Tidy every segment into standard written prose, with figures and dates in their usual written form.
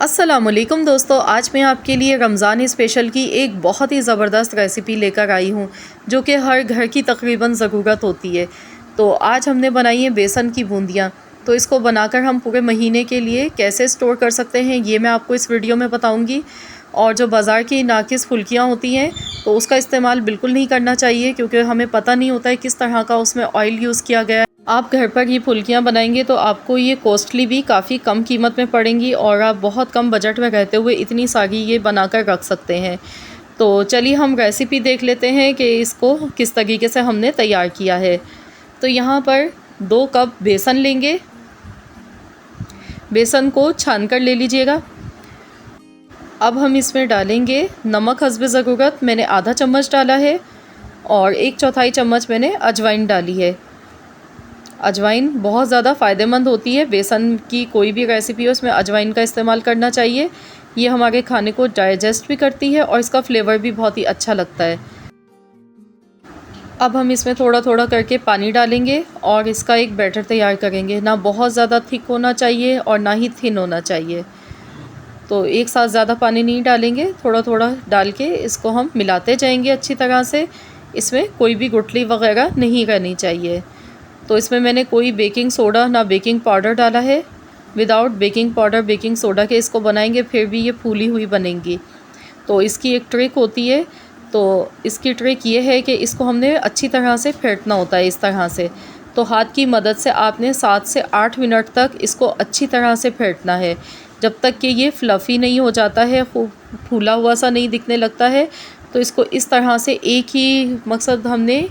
अस्सलामुअलैकुम दोस्तों, आज मैं आपके लिए रमज़ान स्पेशल की एक बहुत ही ज़बरदस्त रेसिपी लेकर आई हूँ जो कि हर घर की तकरीबन ज़रूरत होती है। तो आज हमने बनाई है बेसन की बूंदियाँ। तो इसको बनाकर हम पूरे महीने के लिए कैसे स्टोर कर सकते हैं ये मैं आपको इस वीडियो में बताऊँगी। और जो बाज़ार की नाकिस फुल्कियाँ होती हैं तो उसका इस्तेमाल बिल्कुल नहीं करना चाहिए, क्योंकि हमें पता नहीं होता है किस तरह का उसमें ऑयल यूज़ किया गया है। आप घर पर ये फुल्कियाँ बनाएंगे तो आपको ये कॉस्टली भी काफ़ी कम कीमत में पड़ेंगी और आप बहुत कम बजट में रहते हुए इतनी सारी ये बनाकर रख सकते हैं। तो चलिए हम रेसिपी देख लेते हैं कि इसको किस तरीके से हमने तैयार किया है। तो यहाँ पर 2 कप बेसन लेंगे। बेसन को छान कर ले लीजिएगा। अब हम इसमें डालेंगे नमक हस्बे ज़रूरत, मैंने आधा चम्मच डाला है, और 1/4 चम्मच मैंने अजवाइन डाली है। अजवाइन बहुत ज़्यादा फ़ायदेमंद होती है। बेसन की कोई भी रेसिपी हो उसमें अजवाइन का इस्तेमाल करना चाहिए। ये हमारे खाने को डाइजेस्ट भी करती है और इसका फ्लेवर भी बहुत ही अच्छा लगता है। अब हम इसमें थोड़ा थोड़ा करके पानी डालेंगे और इसका एक बैटर तैयार करेंगे। ना बहुत ज़्यादा थिक होना चाहिए और ना ही थिन होना चाहिए। तो एक साथ ज़्यादा पानी नहीं डालेंगे, थोड़ा थोड़ा डाल के इसको हम मिलाते जाएंगे अच्छी तरह से। इसमें कोई भी गुठली वगैरह नहीं रहनी चाहिए। तो इसमें मैंने कोई बेकिंग सोडा ना बेकिंग पाउडर डाला है। Without baking powder baking soda के इसको बनाएंगे फिर भी ये फूली हुई बनेंगी। तो इसकी एक ट्रिक होती है। तो इसकी ट्रिक ये है कि इसको हमने अच्छी तरह से फेंटना होता है, इस तरह से। तो हाथ की मदद से आपने 7 से 8 मिनट तक इसको अच्छी तरह से फेंटना है, जब तक कि ये फ्लफ़ी नहीं हो जाता है, फूला हुआ सा नहीं दिखने लगता है। तो इसको इस तरह से एक ही मकसद हमने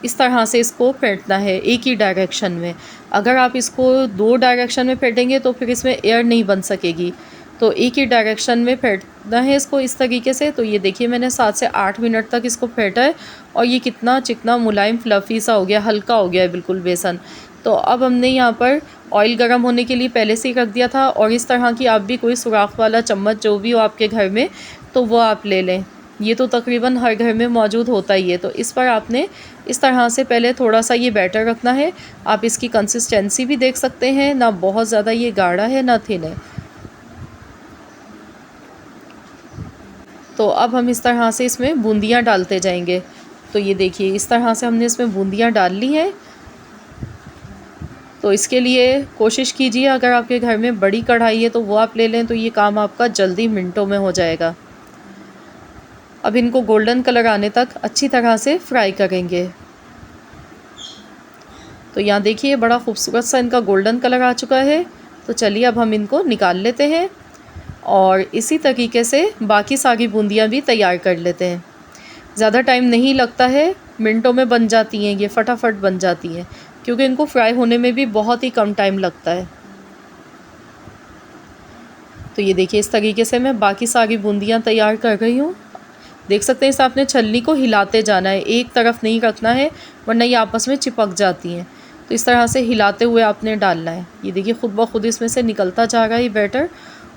इस तरह से इसको फेंटना है, एक ही डायरेक्शन में। अगर आप इसको 2 डायरेक्शन में फेंटेंगे तो फिर इसमें एयर नहीं बन सकेगी। तो एक ही डायरेक्शन में फेंटना है इसको इस तरीके से। तो ये देखिए मैंने 7 से 8 मिनट तक इसको फेंटा है और ये कितना चिकना मुलायम फ्लफ़ी सा हो गया, हल्का हो गया है बिल्कुल बेसन। तो अब हमने यहाँ पर ऑयल गर्म होने के लिए पहले से ही रख दिया था, और इस तरह की आप भी कोई सुराख वाला चम्मच जो भी हो आपके घर में तो वो आप ले लें। ये तो तकरीबन हर घर में मौजूद होता ही है। तो इस पर आपने इस तरह से पहले थोड़ा सा ये बैटर रखना है। आप इसकी कंसिस्टेंसी भी देख सकते हैं, ना बहुत ज़्यादा ये गाढ़ा है ना थिन है। तो अब हम इस तरह से इसमें बूंदियाँ डालते जाएंगे। तो ये देखिए इस तरह से हमने इसमें बूंदियाँ डाल ली हैं। तो इसके लिए कोशिश कीजिए अगर आपके घर में बड़ी कढ़ाई है तो वो आप ले लें, तो ये काम आपका जल्दी मिनटों में हो जाएगा। अब इनको गोल्डन कलर आने तक अच्छी तरह से फ्राई करेंगे। तो यहाँ देखिए बड़ा खूबसूरत सा इनका गोल्डन कलर आ चुका है। तो चलिए अब हम इनको निकाल लेते हैं और इसी तरीके से बाकी सारी बूंदियाँ भी तैयार कर लेते हैं। ज़्यादा टाइम नहीं लगता है, मिनटों में बन जाती हैं, ये फटाफट बन जाती हैं, क्योंकि इनको फ्राई होने में भी बहुत ही कम टाइम लगता है। तो ये देखिए इस तरीके से मैं बाकी सारी बूंदियाँ तैयार कर रही हूँ। देख सकते हैं इस आपने छलनी को हिलाते जाना है, एक तरफ नहीं रखना है वरना ये आपस में चिपक जाती हैं। तो इस तरह से हिलाते हुए आपने डालना है। ये देखिए खुद ब खुद इसमें से निकलता जा रहा है ये बैटर,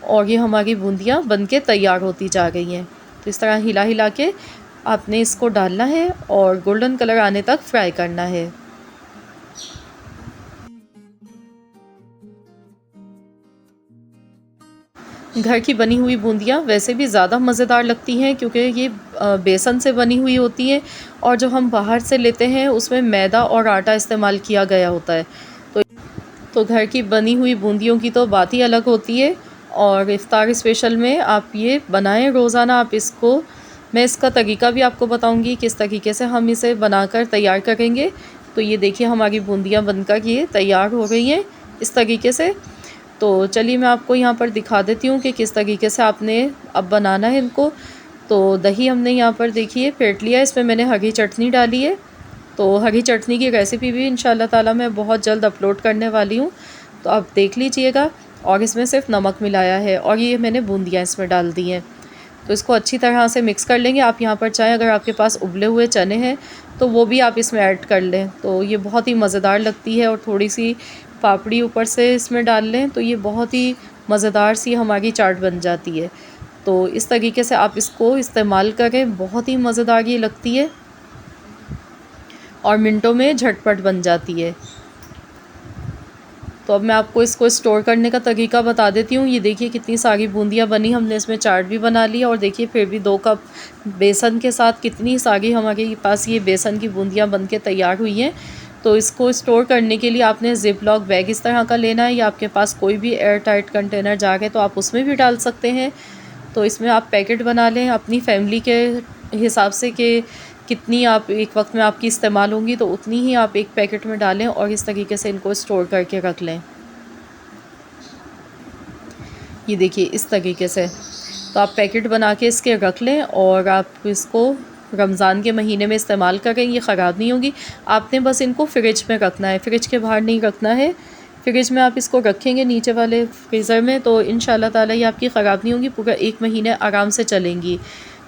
और ये हमारी बूंदियाँ बनके तैयार होती जा गई हैं। तो इस तरह हिला हिला के आपने इसको डालना है और गोल्डन कलर आने तक फ्राई करना है। घर की बनी हुई बूंदियाँ वैसे भी ज़्यादा मज़ेदार लगती हैं, क्योंकि ये बेसन से बनी हुई होती हैं, और जो हम बाहर से लेते हैं उसमें मैदा और आटा इस्तेमाल किया गया होता है। तो घर की बनी हुई बूंदियों की तो बात ही अलग होती है। और इफ़्तार स्पेशल में आप ये बनाएं रोज़ाना। आप इसको, मैं इसका तरीका भी आपको बताऊंगी किस तरीके से हम इसे बनाकर तैयार करेंगे। तो ये देखिए हमारी बूंदियाँ बनकर ये तैयार हो गई हैं इस तरीके से। तो चलिए मैं आपको यहाँ पर दिखा देती हूँ कि किस तरीके से आपने अब बनाना है इनको। तो दही हमने यहाँ पर देखिए फेंट लिया है, इसमें मैंने हरी चटनी डाली है। तो हरी चटनी की रेसिपी भी इंशाल्लाह ताला मैं बहुत जल्द अपलोड करने वाली हूँ, तो आप देख लीजिएगा। और इसमें सिर्फ नमक मिलाया है और ये मैंने बूंदियाँ इसमें डाल दी हैं। तो इसको अच्छी तरह से मिक्स कर लेंगे। आप यहाँ पर चाहें अगर आपके पास उबले हुए चने हैं तो वो भी आप इसमें ऐड कर लें, तो ये बहुत ही मज़ेदार लगती है। और थोड़ी सी पापड़ी ऊपर से इसमें डाल लें तो ये बहुत ही मज़ेदार सी हमारी चाट बन जाती है। तो इस तरीके से आप इसको इस्तेमाल करें, बहुत ही मज़ेदार ये लगती है और मिनटों में झटपट बन जाती है। तो अब मैं आपको इसको स्टोर करने का तरीका बता देती हूँ। ये देखिए कितनी सारी बूंदियाँ बनी, हमने इसमें चाट भी बना लिया और देखिए फिर भी 2 कप बेसन के साथ कितनी सारी हमारे पास ये बेसन की बूंदियाँ बन के तैयार हुई हैं। तो इसको स्टोर करने के लिए आपने ज़िप लॉक बैग इस तरह का लेना है, या आपके पास कोई भी एयर टाइट कंटेनर जार है तो आप उसमें भी डाल सकते हैं। तो इसमें आप पैकेट बना लें अपनी फैमिली के हिसाब से कि कितनी आप एक वक्त में आपकी इस्तेमाल होंगी, तो उतनी ही आप एक पैकेट में डालें और इस तरीके से इनको स्टोर करके रख लें। ये देखिए इस तरीके से तो आप पैकेट बना के इसके रख लें और आप इसको रमज़ान के महीने में इस्तेमाल करें, ये ख़राब नहीं होगी। आपने बस इनको फ्रिज में रखना है, फ्रिज के बाहर नहीं रखना है। फ्रिज में आप इसको रखेंगे नीचे वाले फ्रीज़र में तो इंशाल्लाह ताला ये आपकी ख़राब नहीं होगी, पूरा 1 महीने आराम से चलेंगी।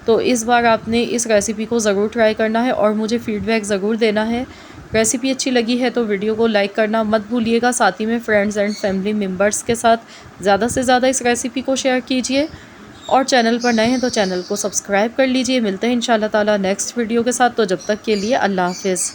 तो इस बार आपने इस रेसिपी को ज़रूर ट्राई करना है और मुझे फ़ीडबैक ज़रूर देना है। रेसिपी अच्छी लगी है तो वीडियो को लाइक करना मत भूलिएगा, साथ ही में फ्रेंड्स एंड फैमिली मेम्बर्स के साथ ज़्यादा से ज़्यादा इस रेसिपी को शेयर कीजिए और चैनल पर नए हैं तो चैनल को सब्सक्राइब कर लीजिए। मिलते हैं इंशाल्लाह ताला नेक्स्ट वीडियो के साथ, तो जब तक के लिए अल्लाह हाफ़िज़।